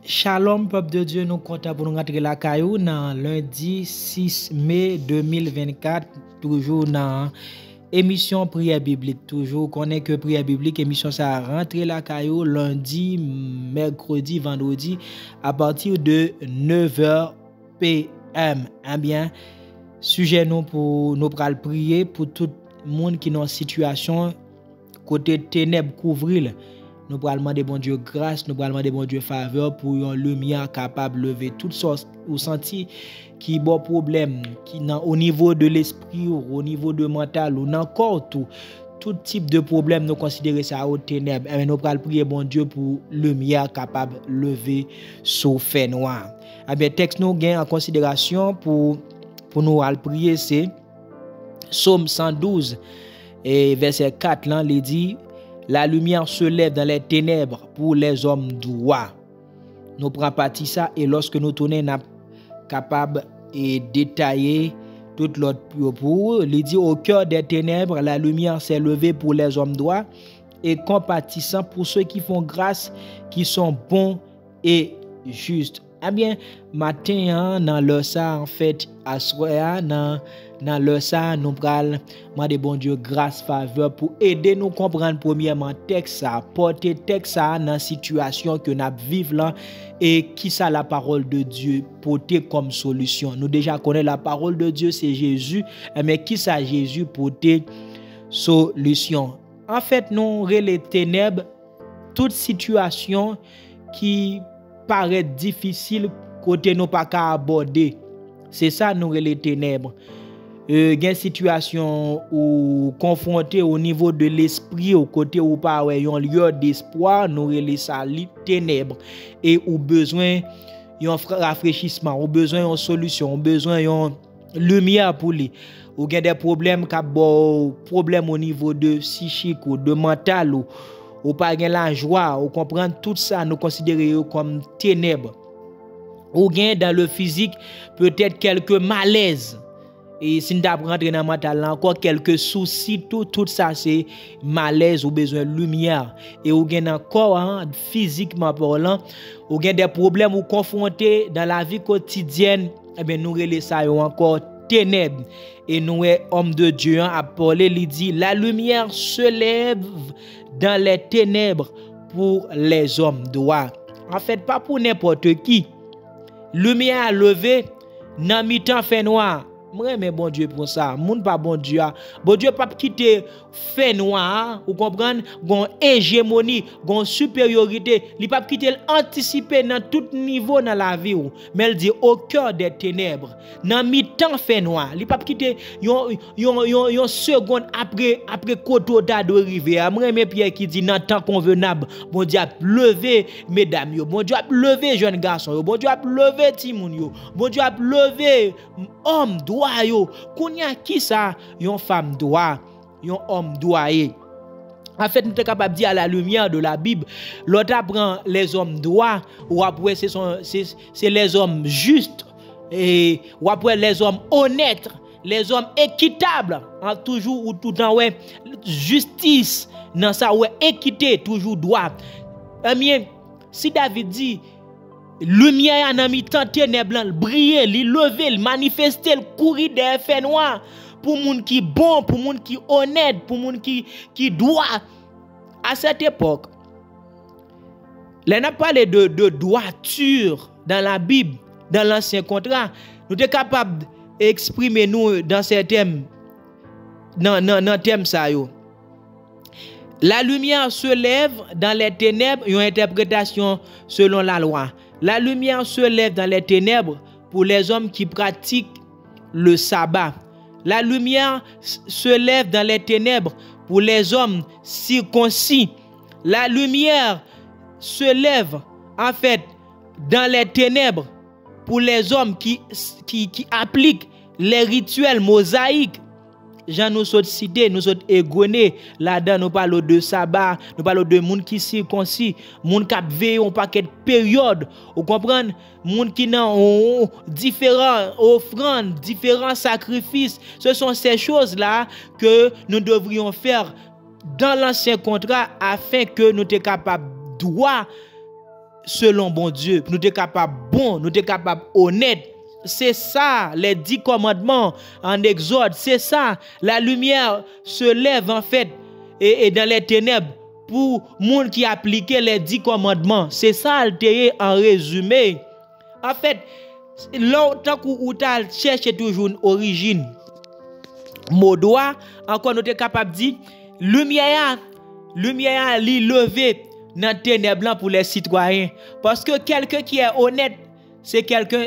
Shalom, peuple de Dieu, nous comptons pour nous rentrer la caillou dans lundi 6 mai 2024, toujours dans émission prière biblique. Toujours connaît que prière biblique, émission ça rentrer la caillou lundi, mercredi, vendredi à partir de 9h PM. Eh bien, sujet nous pour nous pral prier pour tout le monde qui est dans situation côté ténèbres couvrir. Nous allons demander bon Dieu grâce, nous allons demander bon Dieu faveur pour une lumière capable de lever toutes sortes ou sentir qui bon problème qui au niveau de l'esprit ou au niveau de mental ou encore tout type de problème nous considérer ça aux ténèbres. Et nous allons prier bon Dieu pour lumière capable de lever sur fait noir. Eh bien texte nous gain en considération pour nous aller prier c'est Psaume 112 et verset 4 là il dit la lumière se lève dans les ténèbres pour les hommes droits. Nous prenons parti ça et lorsque nous tournons, nous sommes capables de détailler tout l'autre propos. Il dit au cœur des ténèbres, la lumière s'est levée pour les hommes droits et compatissant pour ceux qui font grâce, qui sont bons et justes. Eh bien, matin, dans le ça, en fait, à soir, dans le ça, nous prenons demander bon Dieu grâce, faveur pour aider nous comprendre premièrement texte ça, porter texte ça dans la situation que nous vivons là et qui ça la parole de Dieu porter comme solution. Nous déjà connaissons la parole de Dieu, c'est Jésus, mais qui ça Jésus porter solution. En fait, nous les ténèbres, toute situation qui paraît difficile côté nous pas qu'à aborder. C'est ça nous les ténèbres. Gen situation ou confronté au niveau de l'esprit au côté où pas un lieu d'espoir nous les ça ténèbres et ou besoin un rafraîchissement, ou besoin une solution, ou besoin une lumière pour lui. Ou gen des problèmes problème au niveau de psychique ou de mental ou pas gen la joie, ou comprendre tout ça nous considérer comme ténèbres. Ou gen dans le physique peut-être quelques malaises. Et si nous rentrer dans le mental encore quelques soucis, tout ça c'est malaise ou besoin de lumière. Et ou gen encore physiquement parlant, ou gen des problèmes ou confrontés dans la vie quotidienne, eh bien nous relais ça encore ténèbres. Et nous homme de Dieu a parlé, il dit la lumière se lève dans les ténèbres pour les hommes droits. En fait pas pour n'importe qui. Lumière levée dans mi-temps fait noir. Mais bon Dieu pour ça, moun pas bon Dieu. Bon Dieu pas quitter fait noir, ou comprendre, gon hégémonie, gon supériorité, il pas quitter anticiper dans tout niveau dans la vie mais il dit au cœur des ténèbres, dans mi-temps fait noir, il pas quitter yon seconde après koto da de river. Mais Pierre qui dit dans temps convenable, bon Dieu a levé mesdames yo, bon Dieu a levé jeunes garçons yo, bon Dieu a levé timoun yo, bon Dieu a levé homme droit yo, kounya qui ça yon femme droit, yon homme droit. En fait, nous sommes capables de dire à la lumière de la Bible, l'autre apprend les hommes droits, ou après c'est les hommes justes, et ou après les hommes honnêtes, les hommes équitables, toujours ou tout le temps ouais justice, dans ça ouais équité, toujours droit. Bien, si David dit lumière en mi-temps ténèbres briller, li lever, li manifester, le courir des faits noirs pour moun qui bon, pour moun qui honnête, pour moun qui droit. À cette époque, là n'a parlé de droiture dans la Bible, dans l'ancien contrat, nous sommes capables d'exprimer nous dans ces thèmes dans thème ça yo. La lumière se lève dans les ténèbres, une interprétation selon la loi. La lumière se lève dans les ténèbres pour les hommes qui pratiquent le sabbat. La lumière se lève dans les ténèbres pour les hommes circoncis. La lumière se lève en fait dans les ténèbres pour les hommes qui appliquent les rituels mosaïques. Jean nous sommes cités, nous sommes égonés. Là-dedans, nous parlons de sabbat, nous parlons de monde qui circoncis, monde qui veille un paquet de périodes. Vous comprenez? Monde qui ont différentes offrandes, différents sacrifices. Ce sont ces choses-là que nous devrions faire dans l'ancien contrat afin que nous soyons capables droit selon bon Dieu, pour nous être capable bon, nous être capable honnête. C'est ça, les 10 commandements en Exode, c'est ça. La lumière se lève en fait et dans les ténèbres pour monde qui applique les 10 commandements. C'est ça, en résumé. En fait, longtemps où tu as cherché toujours une origine, mot droit, encore nous sommes capables de dire, lumière li levé dans ténèbres pour les citoyens. Parce que quelqu'un qui est honnête, c'est quelqu'un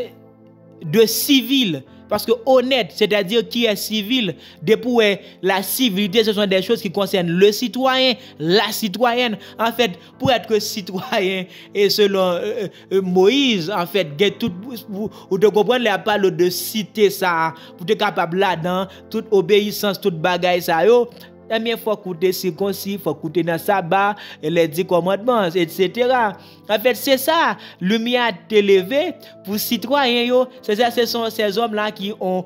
de civil. Parce que honnête, c'est-à-dire qui est civil, depuis la civilité, ce sont des choses qui concernent le citoyen, la citoyenne. En fait, pour être citoyen, et selon Moïse, en fait, vous te comprenez, il parle de citer ça, pour être capable là-dedans, toute obéissance, toute bagaille, ça, yo. Eh bien, il faut écouter circoncis, il faut écouter dans sabbat, les 10 commandements, etc. En fait, c'est ça. Lumière élevée pour citoyens, c'est ça, ce sont ces hommes-là qui ont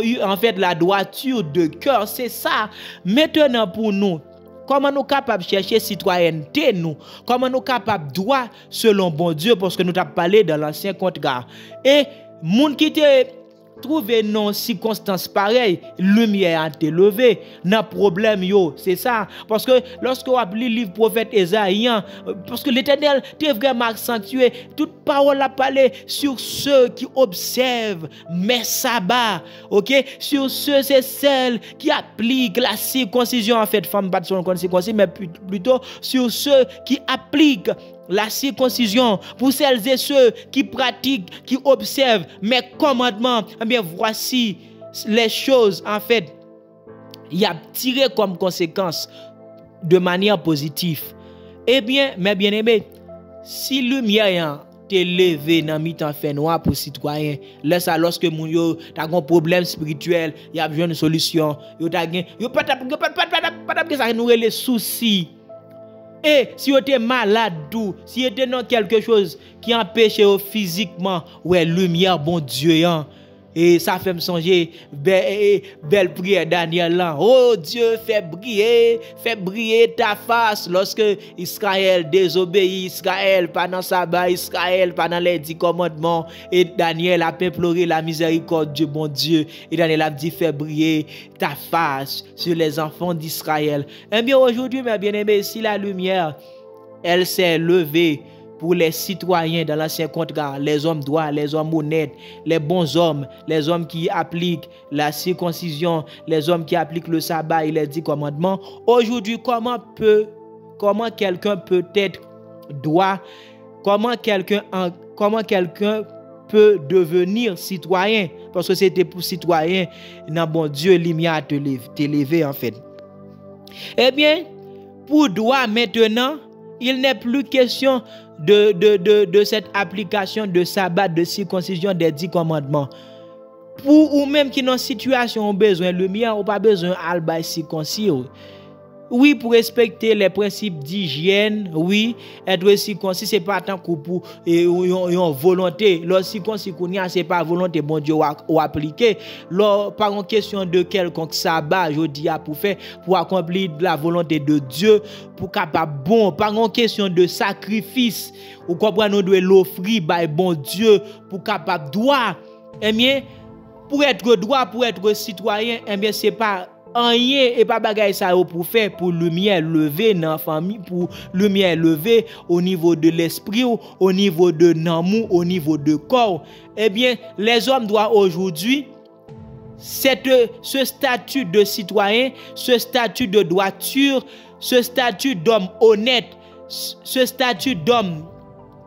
eu en fait la droiture de cœur. C'est ça. Maintenant, pour nous, comment nous sommes capables de chercher citoyenneté, nous? Comment nous sommes capables de droit selon bon Dieu, parce que nous avons parlé dans l'ancien contrat. Et, moun qui te trouver non circonstances pareilles, lumière a été levée, n'a problème yo, c'est ça. Parce que lorsque on lit le livre prophète Ésaïe, parce que l'Éternel t'est vraiment accentué, toute parole a parlé sur ceux qui observent mes sabbats, ok? Sur ceux et celles qui appliquent la circoncision, en fait, femme pas de son circoncision, mais plutôt sur ceux qui appliquent la circoncision, pour celles et ceux qui pratiquent, qui observent mes commandements. Eh bien, voici les choses, en fait, il y a tiré comme conséquence de manière positive. Eh bien, mes bien-aimés, si lumière t'est levé dans mi-temps fait noir pour citoyens, là ça lorsque moun yo t'a un problème spirituel, y a besoin de solution, yo t'a yo pas ça nous les soucis. Et si vous êtes malade, si vous êtes dans quelque chose qui empêche physiquement, ouais, lumière, bon Dieu, hein. Et ça fait me songer, belle prière Daniel là. Oh Dieu, fais briller ta face lorsque Israël désobéit, Israël pendant sabbat, Israël pendant les 10 commandements. Et Daniel a imploré la miséricorde du bon Dieu. Et Daniel a dit, fais briller ta face sur les enfants d'Israël. Eh bien aujourd'hui, mes bien-aimés, si la lumière, elle s'est levée pour les citoyens dans l'ancien contrat, les hommes droits, les hommes honnêtes, les bons hommes, les hommes qui appliquent la circoncision, les hommes qui appliquent le sabbat et les 10 commandements. Aujourd'hui, comment quelqu'un peut être droit, comment quelqu'un peut devenir citoyen, parce que c'était pour citoyen, non, bon Dieu, lumière t'élever en fait. Eh bien, pour droit maintenant, il n'est plus question de cette application de sabbat, de circoncision des 10 commandements. Pour ou même qui dans une situation ont besoin de lumière, ou pas besoin de circoncire. Oui, pour respecter les principes d'hygiène, oui, être circoncis, c'est pas tant que pour une volonté. Leur circoncis, c'est pas volonté, bon Dieu, ou appliquer. Par une question de quelconque sabbat, je dis, pour accomplir la volonté de Dieu, pour capable bon, par une question de sacrifice, ou comprendre, nous devons l'offrir, bon Dieu, pour capable droit. Eh bien, pour être droit, pour être citoyen, eh bien, c'est pas rien et pas bagaille ça pour faire pour lumière lever dans la famille, pour lumière lever au niveau de l'esprit, au niveau de l'amour, au niveau de corps. Eh bien, les hommes doivent aujourd'hui ce statut de citoyen, ce statut de droiture, ce statut d'homme honnête, ce statut d'homme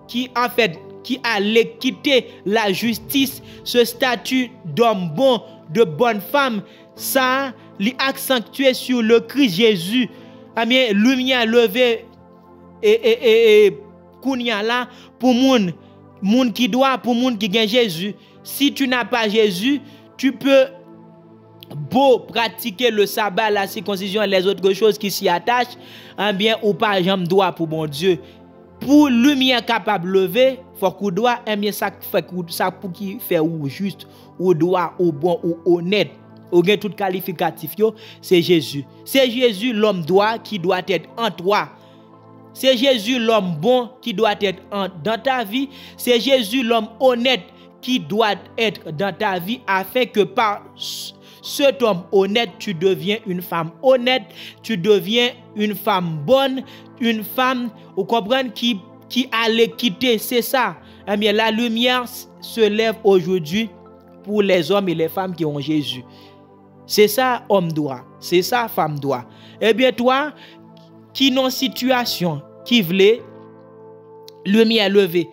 qui en fait qui allait quitter la justice, ce statut d'homme bon, de bonne femme, ça li accentué sur le Christ Jésus. Ah bien, lumière levée et kounya là pour moun qui doit, pour moun qui gagne Jésus. Si tu n'as pas Jésus, tu peux beau pratiquer le sabbat, la circoncision et les autres choses qui s'y attachent, ah bien ou pas jamais droit pour bon Dieu. Pour lumière capable lever, faut qu'on doit, eh bien ça pour qui fait ou juste, ou droit, ou bon, ou honnête. Ou bien tout qualificatif yo, c'est Jésus. C'est Jésus l'homme droit qui doit être en toi. C'est Jésus l'homme bon qui doit être dans ta vie. C'est Jésus l'homme honnête qui doit être dans ta vie afin que par cet homme honnête, tu deviens une femme honnête, tu deviens une femme bonne, une femme, vous comprenez, qui a l'équité. C'est ça. Eh bien, la lumière se lève aujourd'hui pour les hommes et les femmes qui ont Jésus. C'est ça, homme droit. C'est ça, femme droit. Eh bien, toi, qui dans situation, qui voulait lumière levée,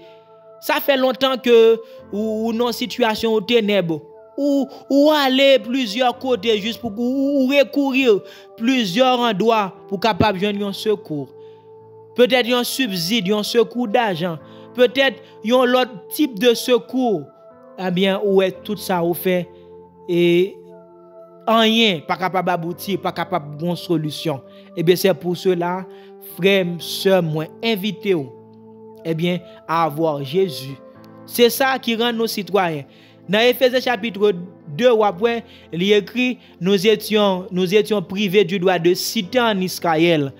ça fait longtemps que ou dans situation au ténèbres, ou aller plusieurs côtés juste pour ou recourir plusieurs endroits pour capable joindre un secours. Peut-être un subside, un secours d'argent, peut-être un autre type de secours. Eh bien, où est tout ça au fait et rien pas capable d'aboutir, pas capable de bonne solution. Eh bien, c'est pour cela, frère, sœur, moi invitez-vous eh bien à avoir Jésus. C'est ça qui rend nos citoyens. Dans Éphésiens chapitre 2, après, il écrit nous étions privés du droit de citer en Israël.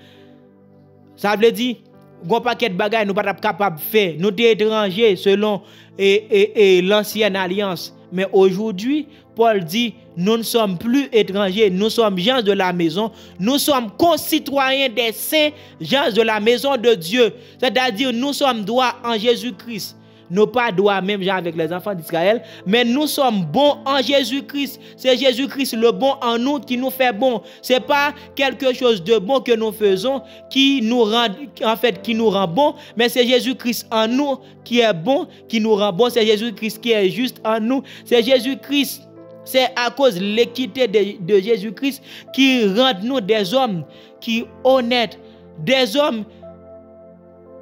Ça veut dire gon paquet de bagages nous pas capable de faire. Nous sommes étrangers selon l'ancienne alliance. Mais aujourd'hui, Paul dit, nous ne sommes plus étrangers, nous sommes gens de la maison, nous sommes concitoyens des saints, gens de la maison de Dieu. C'est-à-dire, nous sommes droits en Jésus-Christ. Nous pas droits même gens avec les enfants d'Israël, mais nous sommes bons en Jésus-Christ. C'est Jésus-Christ le bon en nous qui nous fait bon. C'est pas quelque chose de bon que nous faisons qui nous rend bon, mais c'est Jésus-Christ en nous qui est bon, qui nous rend bon. C'est Jésus-Christ qui est juste en nous. C'est Jésus-Christ. C'est à cause de l'équité de Jésus-Christ qui rend nous des hommes qui honnêtes, des hommes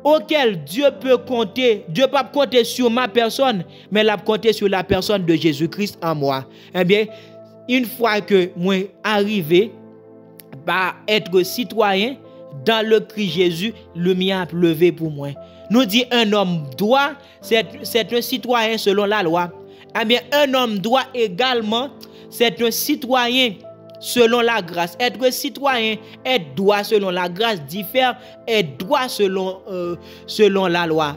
auquel Dieu peut compter. Dieu ne peut pas compter sur ma personne, mais il a compté sur la personne de Jésus-Christ en moi. Eh bien, une fois que moi arrivé à être citoyen dans le Christ Jésus, le mien a levé pour moi. Nous dit un homme droit, c'est un citoyen selon la loi. Eh bien, un homme droit également, c'est un citoyen selon la grâce. Être citoyen, être droit selon la grâce diffère être droit selon la loi.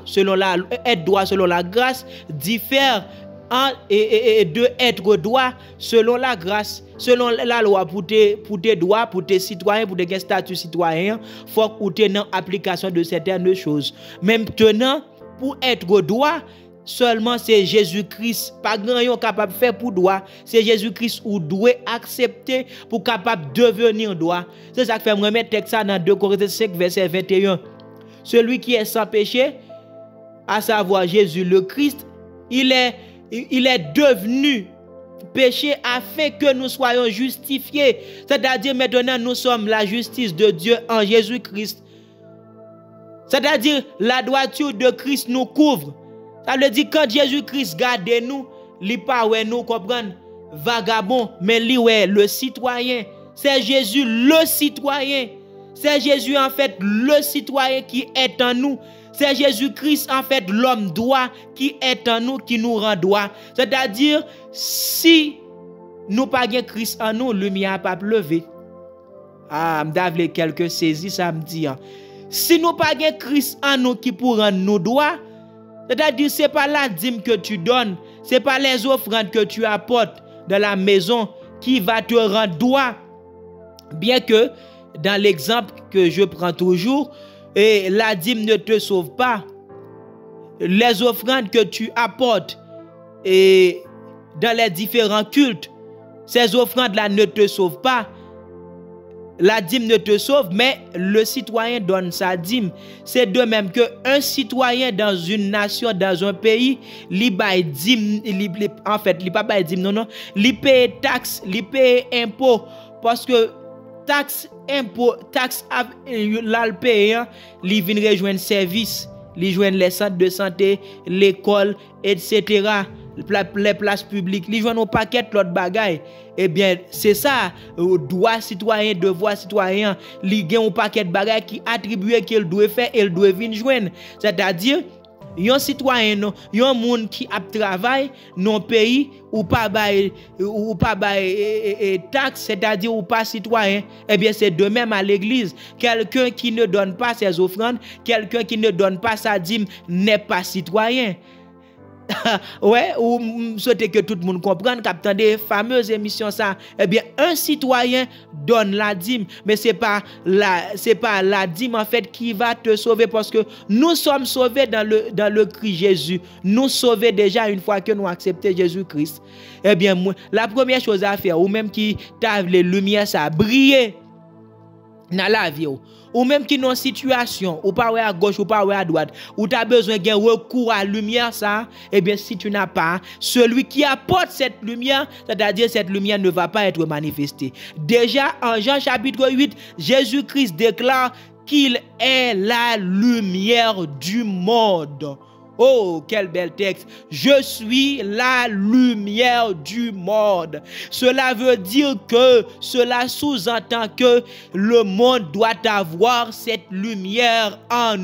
Être droit selon la grâce diffère de être droit selon la grâce. Selon la loi, pour tes droits, pour tes citoyens, pour tes statut citoyen, il faut que tu aies une application de certaines choses. Maintenant, pour être droit, seulement c'est Jésus-Christ. Pas grand yon capable de faire pour droit. C'est Jésus-Christ ou doit accepter pour capable devenir droit. C'est ça que fait me remettre texte ça dans 2 Corinthiens 5 verset 21. Celui qui est sans péché, à savoir Jésus le Christ, il est devenu péché afin que nous soyons justifiés. C'est-à-dire maintenant nous sommes la justice de Dieu en Jésus-Christ. C'est-à-dire la droiture de Christ nous couvre. Ça veut dire quand Jésus-Christ garde nous, il pas ouais nous comprendre vagabond, mais lui ouais le citoyen. C'est Jésus le citoyen. C'est Jésus en fait le citoyen qui est en nous. C'est Jésus-Christ en fait l'homme droit qui est en nous, qui nous rend droit. C'est-à-dire si nous pas gen Christ en nous, lumière pas levé. Ah, m'davle quelques saisies ça me dit. Si nous pas gen Christ en nous qui pour rendre nous droit, c'est-à-dire, ce n'est pas la dîme que tu donnes, ce n'est pas les offrandes que tu apportes dans la maison qui va te rendre droit. Bien que, dans l'exemple que je prends toujours, la dîme ne te sauve pas. Les offrandes que tu apportes dans les différents cultes, ces offrandes-là ne te sauvent pas. La dîme ne te sauve, mais le citoyen donne sa dîme. C'est de même que un citoyen dans une nation, dans un pays, il paye dîme, en fait, il pas paye dîme, non, il paye taxe, il paye impôt, parce que taxe, impôt, taxe, là, le paye, il vient rejoindre service, il rejoindre les centres de santé, l'école, etc., les places publiques, il joue nos paquets l'autre bagaille. Eh bien, c'est ça, droit citoyen, devoir citoyen, il y a un paquet de bagaille qui attribue qu'il doit faire et il doit venir joindre. C'est-à-dire, yon citoyen, yon moun qui a travail non pays ou pas bail taxe, c'est-à-dire ou pas citoyen, eh bien c'est de même à l'église. Quelqu'un qui ne donne pas ses offrandes, quelqu'un qui ne donne pas sa dîme n'est pas citoyen. Ouais, ou souhaitez que tout le monde comprenne qu'après des fameuses émissions ça, eh bien un citoyen donne la dîme, mais c'est pas la dîme en fait qui va te sauver, parce que nous sommes sauvés dans le Christ Jésus. Nous sauvés déjà une fois que nous acceptons Jésus-Christ. Eh bien la première chose à faire, ou même qui t'a les lumières ça briller dans la vie, ou même qui dans situation ou pas à gauche ou pas à droite, ou tu as besoin d'un recours à la lumière ça, eh bien si tu n'as pas celui qui apporte cette lumière, c'est-à-dire cette lumière ne va pas être manifestée. Déjà en Jean chapitre 8, Jésus-Christ déclare qu'il est la lumière du monde. Oh, quel bel texte. Je suis la lumière du monde. Cela veut dire que, cela sous-entend que le monde doit avoir cette lumière en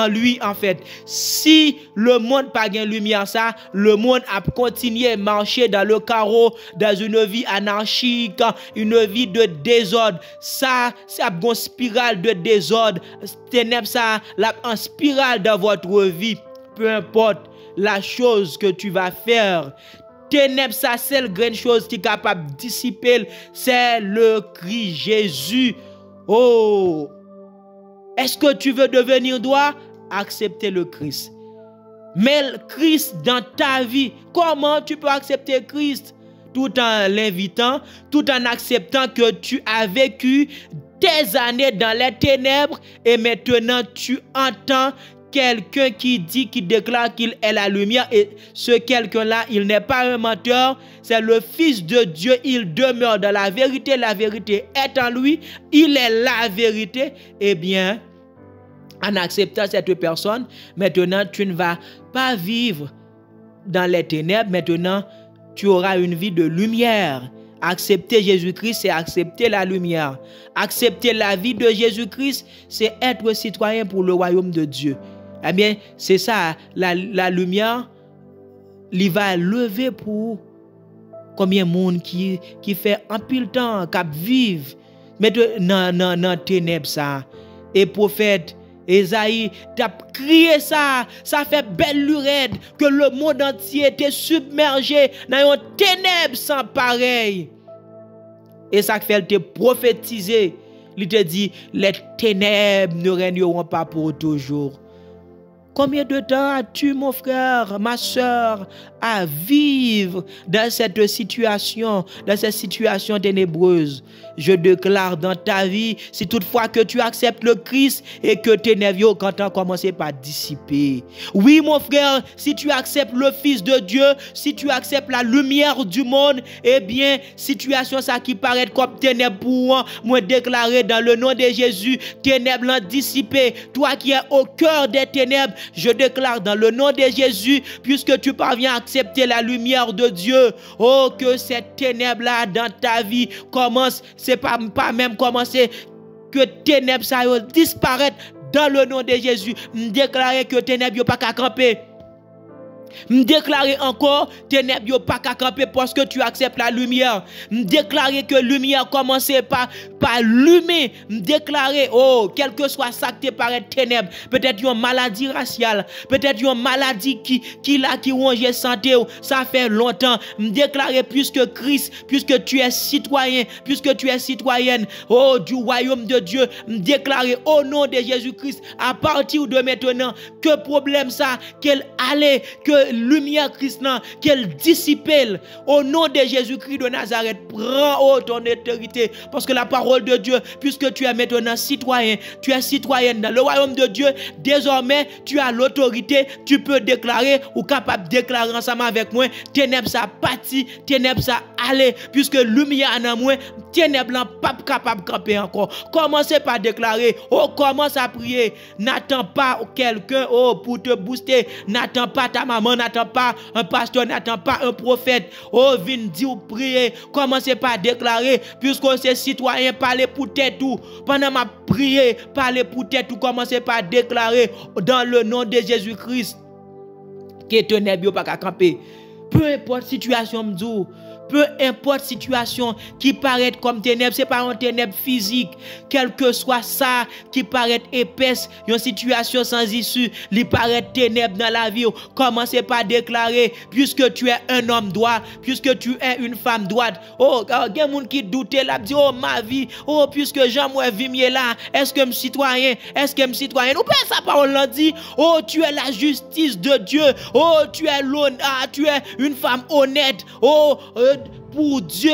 lui en fait. Si le monde pas gain lumière ça, le monde a continué à marcher dans le carreau, dans une vie anarchique, une vie de désordre. Ça c'est une spirale de désordre. Ténèbres ça, en spirale dans votre vie. Peu importe la chose que tu vas faire. Ténèbres ça, c'est la grande chose qui est capable de dissiper, c'est le Christ Jésus. Oh! Est-ce que tu veux devenir droit? Accepter le Christ. Mais le Christ dans ta vie, comment tu peux accepter Christ? Tout en l'invitant, tout en acceptant que tu as vécu des années dans les ténèbres et maintenant tu entends quelqu'un qui déclare qu'il est la lumière, et ce quelqu'un-là, il n'est pas un menteur, c'est le Fils de Dieu, il demeure dans la vérité est en lui, il est la vérité. Eh bien, en acceptant cette personne, maintenant tu ne vas pas vivre dans les ténèbres, maintenant tu auras une vie de lumière. Accepter Jésus-Christ, c'est accepter la lumière. Accepter la vie de Jésus-Christ, c'est être citoyen pour le royaume de Dieu. Eh bien, c'est ça, la lumière, il va lever pour combien de monde qui fait un pile temps, qui vivent, mais dans ténèbres ça. Et prophète Esaïe t'a crié ça fait belle lurette que le monde entier était submergé dans une ténèbres sans pareil. Et ça fait te prophétiser, il te dit les ténèbres ne régneront pas pour toujours. Combien de temps as-tu, mon frère, ma soeur, à vivre dans cette situation ténébreuse? Je déclare dans ta vie, si toutefois que tu acceptes le Christ et que tes ténèbres quand on commencé par dissiper. Oui, mon frère, si tu acceptes le Fils de Dieu, si tu acceptes la lumière du monde, eh bien, situation ça qui paraît comme ténèbres pour moi déclarer dans le nom de Jésus, ténèbres l'ont dissipé. Toi qui es au cœur des ténèbres, je déclare dans le nom de Jésus, puisque tu parviens à accepter la lumière de Dieu, oh, que cette ténèbres-là dans ta vie commence, c'est pas même commencer, que ténèbres ça disparaître dans le nom de Jésus. Me déclarer que ténèbres yo pas qu'à camper. Me déclarer encore ténèbres yo pas qu'à camper parce que tu acceptes la lumière. Me déclarer que lumière commence par allumer. Me déclarer, oh, quel que soit ça que te paraît ténèbres, peut-être une maladie raciale, peut-être une maladie qui ronge santé, ça fait longtemps. Me déclarer puisque Christ, puisque tu es citoyen, puisque tu es citoyenne, oh, du royaume de Dieu, me déclarer au nom de Jésus-Christ, à partir de maintenant, que problème ça, qu'elle allait, que lumière Christ qu'elle dissipe au nom de Jésus-Christ de Nazareth. Prends ton autorité, parce que la parole de Dieu, puisque tu es maintenant citoyen, tu es citoyenne dans le royaume de Dieu, désormais tu as l'autorité, tu peux déclarer ou capable de déclarer ensemble avec moi, ténèbres ça parti, ténèbres ça aller, puisque lumière en moi, ténèbres pas capable de camper encore. Commencez par déclarer, oh, commence à prier. N'attends pas quelqu'un, oh, pour te booster. N'attends pas ta maman, n'attends pas un pasteur, n'attends pas un prophète. Oh, viens dire prier. Commencez par déclarer, puisque ces citoyens parlent pour tête tout. Pendant ma prière, parlez pour tête tout. Commencez par déclarer dans le nom de Jésus-Christ que ténèbres pas qu'à camper. Peu importe situation m'dou, peu importe situation qui paraît comme ténèbres, c'est pas un ténèbre physique, quel que soit ça qui paraît épaisse, une situation sans issue, lui paraît ténèbres dans la vie. Commencez par déclarer, puisque tu es un homme droit, puisque tu es une femme droite. Oh, il y a des gens qui doutent là, dit oh ma vie, oh puisque Jean-moi vie là, est-ce que je suis citoyen, est-ce que je suis citoyen? Nous pas ça parole l'a dit. Oh, tu es la justice de Dieu. Oh, tu es l'honneur, tu es une femme honnête. Oh, pour Dieu,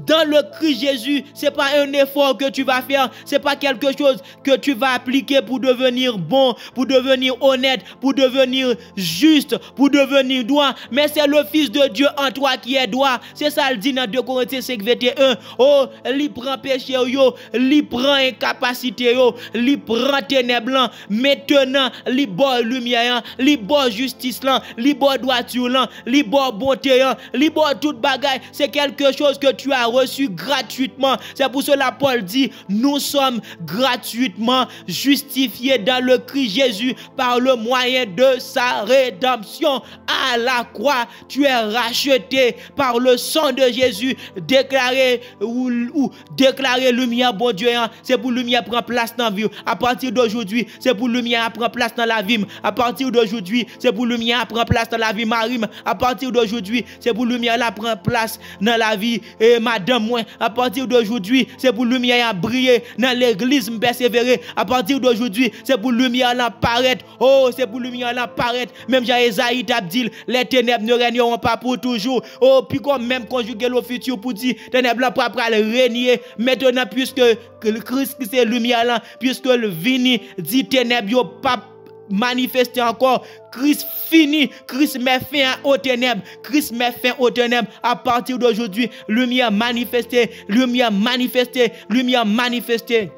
dans le Christ Jésus, c'est pas un effort que tu vas faire, c'est pas quelque chose que tu vas appliquer pour devenir bon, pour devenir honnête, pour devenir juste, pour devenir droit, mais c'est le Fils de Dieu en toi qui est droit. C'est ça le dit dans 2 Corinthiens 5, 21. Oh, lui prend péché yo, lui prend incapacité yo, lui prend ténèbres, maintenant lui boit lumière, lui boit justice là, lui boit droiture là, lui boit bonté là, lui boit toute bagaille. C'est quelque chose que tu as reçu gratuitement. C'est pour cela Paul dit, nous sommes gratuitement justifiés dans le Christ Jésus par le moyen de sa rédemption à la croix. Tu es racheté par le sang de Jésus. Déclarer ou déclarer lumière, bon Dieu, c'est pour lumière prendre place dans la vie. À partir d'aujourd'hui, c'est pour lumière prendre place dans la vie. À partir d'aujourd'hui, c'est pour lumière prendre place dans la vie Marie. À partir d'aujourd'hui, c'est pour lumière là prendre place dans la vie et madame moi. À partir d'aujourd'hui, c'est pour lumière à briller dans l'église persévérer. À partir d'aujourd'hui, c'est pour lumière là paraître. Oh, c'est pour lumière là paraître. Même Jean-Esaïe t'a dit, les ténèbres ne régneront pas pour toujours. Oh, puis comme même conjuguer le futur pour dire, ténèbres là pas régner. Maintenant, puisque le Christ c'est lumière là, puisque le vini dit ténèbres pas manifester encore. Christ fini, Christ met fin aux ténèbres, Christ met fin aux ténèbres. À partir d'aujourd'hui, lumière manifestée, lumière manifestée, lumière manifestée.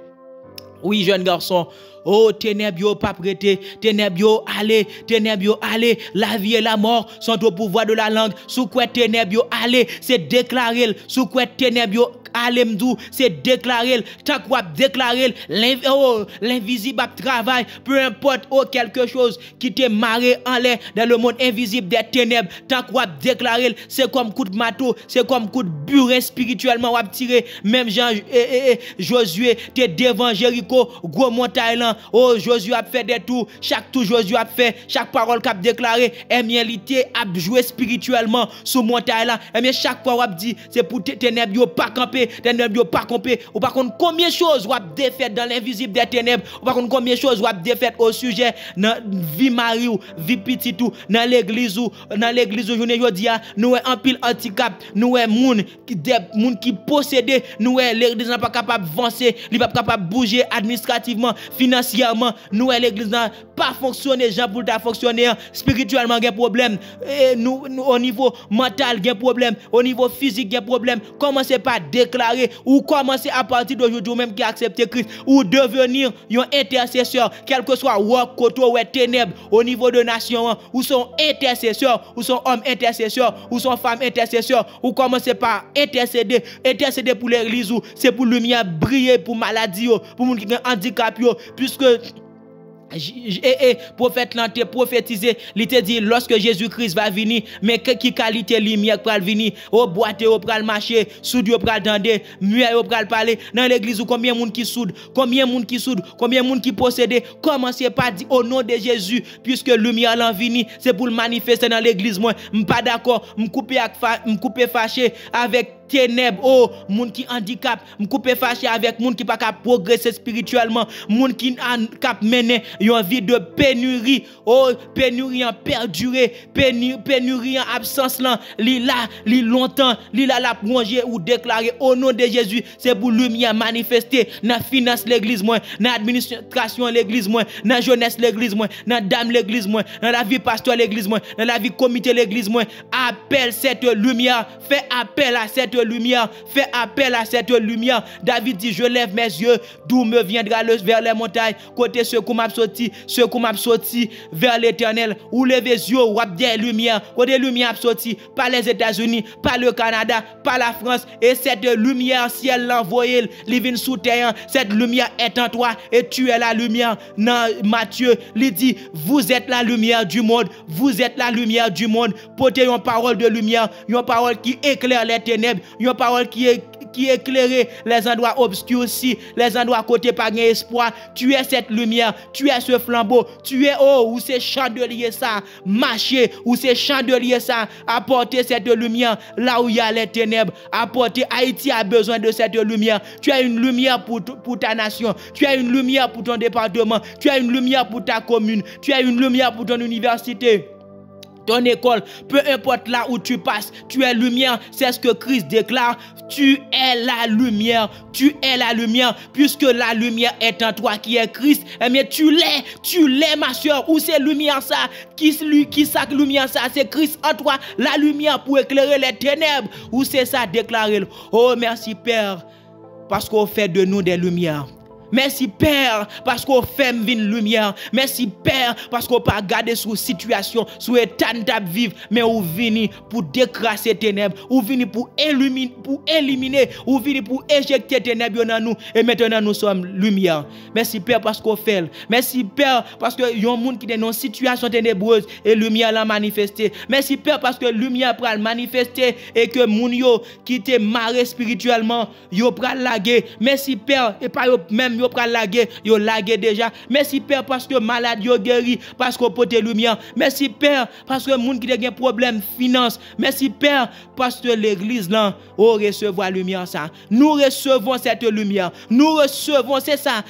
Oui, jeune garçon. Oh, ténèbres yo pas prêté, ténèbres yo allez, la vie et la mort sont au pouvoir de la langue. Sous quoi ténèbres yo allez, c'est déclarer. Sous quoi ténèbres yo allez m'dou, c'est déclarer. Tant qu'on déclarer l'invisible travail, peu importe quelque chose qui te marre en l'air dans le monde invisible des ténèbres. Tant qu'on déclarer, c'est comme coup de marteau, c'est comme coup de burin spirituellement ou tirer. Même Jean Josué te devant Jéricho, gros montagne là. Oh, Josué a fait des tours, chaque tour Josué a fait, chaque parole qu'a déclaré, et bien il a joué spirituellement sous montagne là. Et bien chaque fois on dit c'est pour ténèbres yo pas camper, ténèbres yo pas camper. Ou par contre combien de choses on défait dans l'invisible des ténèbres, ou par contre combien de choses on défait au sujet dans vie mari ou vie petite ou dans l'église ou journée jodi a nous en pile handicap, nous moun qui possédé, nous l'église n'est pas capable d'avancer, il pas capable de bouger administrativement, financièrement, nous l'église n'a pas fonctionné, Jean pour ta fonctionner spirituellement, il y a problème, nous au niveau mental, il y a problème, au niveau physique, il y a problème. Commencez par déclarer ou commencez à partir d'aujourd'hui même qui accepte Christ ou devenir un intercesseur, quel que soit work côté ou ténèbres au niveau de nation, ou son intercesseur, ou son homme intercesseur, ou son femme intercesseur, ou commencez par intercéder pour l'église, ou c'est pour lumière briller pour maladie, pour moun qui ont handicap, puisque prophète l'a prophétisé, il te dit lorsque Jésus-Christ va venir, mais qui qualité lumière pour venir, au boîte au pral marcher, soud au pral tendre, muet au pral parler dans l'église ou combien monde qui soude, combien monde qui possède, commencez par dire au nom de Jésus, puisque lumière l'a venir, c'est pour le manifester dans l'église moi, pas d'accord, m'couper fâché avec ténèbres, oh, moun qui handicap, m'couper fâché avec moun qui pas capable progresser spirituellement, moun qui cap mener une vie de pénurie, oh, pénurie en perduré, pénurie en absence là, li longtemps, la plonger ou déclarer au nom de Jésus, c'est pour lumière manifester dans finance l'église moi, dans administration l'église moi, dans jeunesse l'église moi, dans dame l'église moi, dans la vie pasteur l'église moi, dans la vie comité l'église moi, appelle cette lumière, fais appel à cette lumière, fais appel à cette lumière. David dit, je lève mes yeux, d'où me viendra vers les montagnes, côté secours m'a sorti vers l'Éternel. Ou levez yeux, ou des lumières, côté lumière sorti, pas les États-Unis, pas le Canada, pas la France, et cette lumière, si elle l'envoie, il vient sous terre, cette lumière est en toi, et tu es la lumière. Dans Matthieu, il dit, vous êtes la lumière du monde, vous êtes la lumière du monde. Portez une parole de lumière, une parole qui éclaire les ténèbres, une parole qui éclaire les endroits obscurs aussi, les endroits côté pas gain espoir. Tu es cette lumière, tu es ce flambeau, tu es où c'est chandelier ça, marcher, où c'est chandelier ça, apporter cette lumière là où il y a les ténèbres, apporter. Haïti a besoin de cette lumière. Tu as une lumière pour ta nation, tu as une lumière pour ton département, tu as une lumière pour ta commune, tu as une lumière pour ton université, ton école, peu importe là où tu passes, tu es lumière, c'est ce que Christ déclare, tu es la lumière, puisque la lumière est en toi qui est Christ, eh bien tu l'es ma soeur, où c'est lumière ça, qui ça lumière ça, c'est Christ en toi, la lumière pour éclairer les ténèbres, où c'est ça déclaré. Oh merci Père, parce qu'on fait de nous des lumières. Merci Père parce qu'on fait une lumière. Merci Père parce qu'on pas garder sous situation, sous état de vivre, mais on vient pour décrasser ténèbres, on vient pour éliminer, on vient pour éjecter ténèbres dans nous et maintenant nous sommes lumière. Merci Père parce qu'on fait. Merci Père parce que y a un monde qui est dans une situation ténébreuse et lumière l'a manifesté. Merci Père parce que lumière pral manifester et que moun yo qui te marre spirituellement, yo pral laguer. Merci Père et pas yo même yo pral laguer, yo laguer déjà. Merci Père parce que malade yo guéri parce qu'on porte lumière. Merci Père parce que moun qui a des problèmes finance. Merci Père parce que l'église là recevoir lumière ça. Nous recevons cette lumière. Nous recevons, c'est ça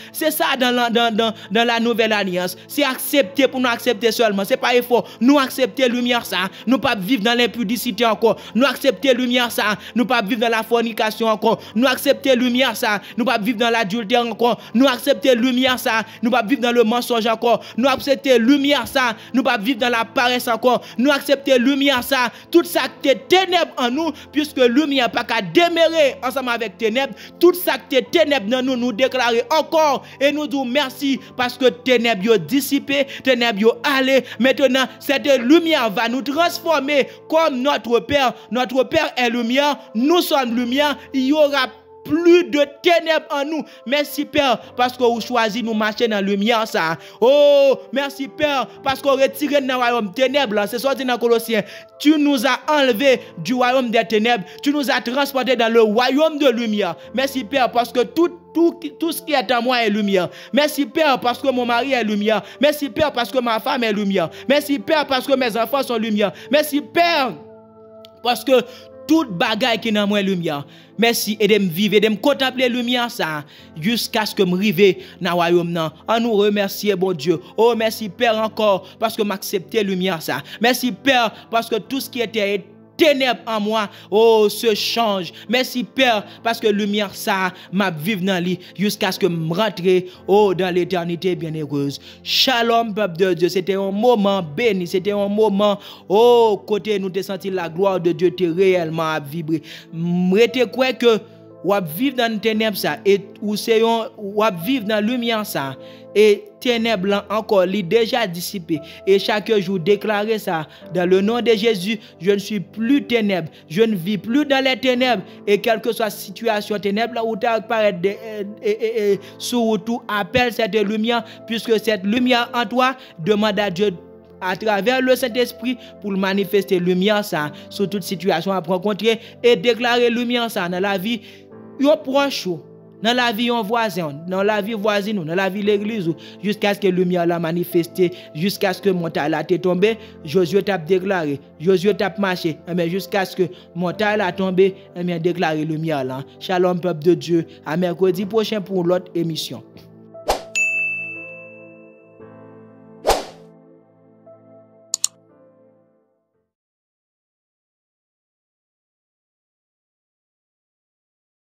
dans la nouvelle alliance. C'est accepter pour nous accepter seulement. C'est pas effort. Nous accepter lumière ça. Nous pas vivre dans l'impudicité encore. Nous accepter lumière ça. Nous pas vivre dans la fornication encore. Nous accepter lumière ça. Nous pas vivre dans l'adultère encore. Nous accepter lumière ça, nous pas vivre dans le mensonge encore. Nous accepter lumière ça, nous pas vivre dans la paresse encore. Nous accepter lumière ça, tout ça qui est ténèbres en nous, puisque lumière pas qu'à demeurer ensemble avec ténèbres, tout ça qui est ténèbres dans nous, nous déclarer encore et nous disons merci parce que ténèbres yo dissipé, ténèbres yo allé. Maintenant, cette lumière va nous transformer comme notre Père. Notre Père est lumière, nous sommes lumière, il y aura plus de ténèbres en nous. Merci Père parce que vous choisissez nous marcher dans la lumière ça. Oh, merci Père parce qu'on retire dans le royaume ténèbres. C'est sorti dans Colossiens. Tu nous as enlevé du royaume des ténèbres. Tu nous as transportés dans le royaume de lumière. Merci Père parce que tout ce qui est en moi est lumière. Merci Père parce que mon mari est lumière. Merci Père parce que ma femme est lumière. Merci Père parce que mes enfants sont lumière. Merci Père parce que toute bagaille qui est dans moi lumière. Merci et de me vivre et de me contempler lumière ça jusqu'à ce que me rive dans le royaume nan. En nous remercier bon Dieu. Oh merci Père encore parce que m'accepter lumière ça. Merci Père parce que tout ce qui était ténèbres en moi, oh, se change. Merci Père, parce que lumière ça m'a vivre dans lui jusqu'à ce que me rentre, oh, dans l'éternité bienheureuse. Shalom, peuple de Dieu. C'était un moment béni, c'était un moment, oh, côté nous te senti la gloire de Dieu te réellement à vibrer. M'rete quoi que ou vivre dans les ténèbres ça et ou vivre dans la lumière ça et ténèbres encore li déjà dissipé et chaque jour déclarer ça dans le nom de Jésus, je ne suis plus ténèbres, je ne vis plus dans les ténèbres et quelle que soit la situation ténèbres là où tu apparaît surtout appelle cette lumière puisque cette lumière en toi demande à Dieu à travers le Saint-Esprit pour manifester lumière ça sur toute situation à rencontrer et déclarer lumière ça dans la vie yon proche, dans la vie yon voisin, dans la vie voisine, dans la vie l'église, jusqu'à ce que lumière la manifesté, jusqu'à ce que montagne a tombé, Josué t'a déclaré, Josué t'a marché, mais jusqu'à ce que montagne a tombé, déclaré lumière là. Shalom peuple de Dieu, à mercredi prochain pour l'autre émission.